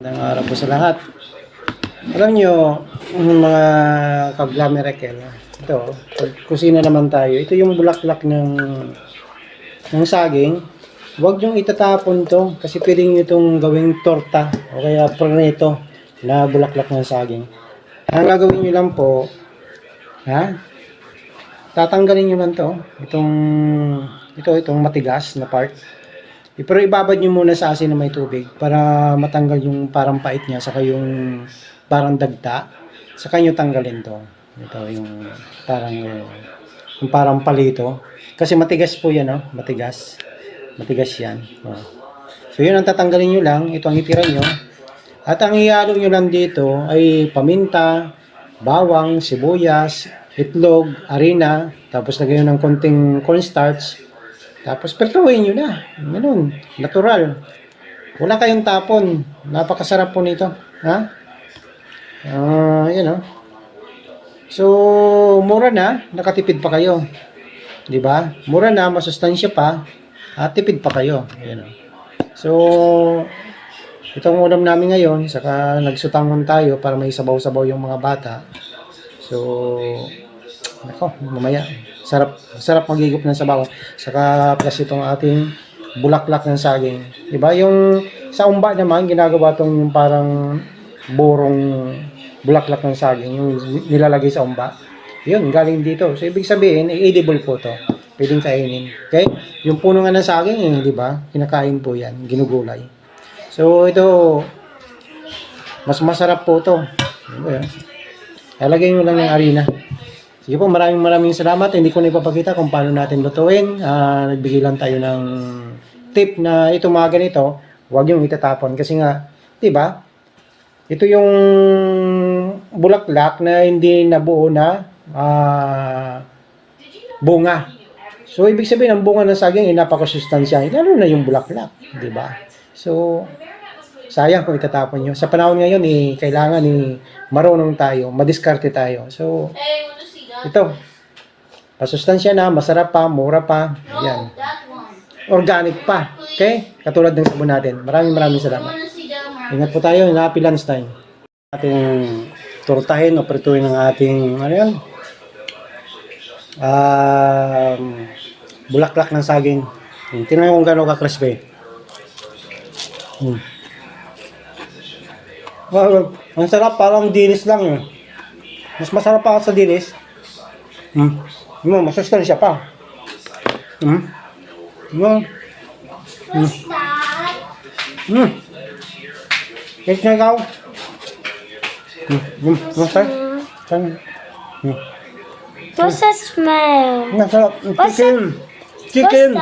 Magandang araw po sa lahat. Alam nyo, mga kaglamerakel, ito, pag kusina naman tayo, ito yung bulaklak ng saging. Huwag nyo itatapon to kasi pwede nyo itong gawing torta o kaya prito na bulaklak ng saging. Ang gagawin nyo lang po, tatanggalin nyo lang to, itong matigas na part. Pero ibabad nyo muna sa asin na may tubig para matanggal yung parang pait niya, saka yung parang dagta. Saka nyo tanggalin to. Ito yung parang palito. Kasi matigas po yan, matigas. Matigas yan. So yun ang tatanggalin nyo lang. Ito ang itira nyo. At ang ihalo nyo lang dito ay paminta, bawang, sibuyas, itlog, harina. Tapos lagyan nyo ng konting cornstarch. Tapos pertuhin nyo na. Ganun. Natural. Wala kayong tapon. Napakasarap po nito. Yan o. So, mura na. Nakatipid pa kayo. Diba? Mura na. Masustansya pa. At tipid pa kayo. Yan o. So, itong ulam namin ngayon. Saka nagsutangon tayo para may sabaw-sabaw yung mga bata. So, nako, mamaya. Sarap magigop ng sabaw. Saka plus itong ating bulaklak ng saging. Diba? Yung sa umba naman, ginagawa itong yung parang borong bulaklak ng saging. Yung nilalagay sa umba. Yun, galing dito. So, ibig sabihin, edible po to. Pwedeng kainin. Okay? Yung puno nga ng saging, diba? Kinakain po yan. Ginugulay. So, ito, mas masarap po to. Diba? Ilagay nyo lang ng harina. Sige po, maraming salamat. Hindi ko na ipapakita kung paano natin lutuin. Nagbigay lang tayo ng tip na ito mga ganito, huwag yung itatapon. Kasi nga, diba? Ito yung bulaklak na hindi nabuo na bunga. So, ibig sabihin, ang bunga ng saging ay napakasustansya. Lalo na yung bulaklak. Diba? So, sayang kung itatapon nyo. Sa panahon ngayon, kailangan marunong tayo, madiskarte tayo. So, ito, pasustansya na, masarap pa, mura pa, yan. Organic pa, okay? Katulad ng sabon natin. Maraming salamat. Ingat po tayo, happy lunch time. Ating tortahin o prituin ng ating, bulaklak ng saging. Tingnan mo kung gano'n ka-crispy. Wow, ang sarap, parang dilis lang. Mas masarap pa sa dilis. Masustansya pa. Yes na ikaw. What's that smell? Masarap. Chicken.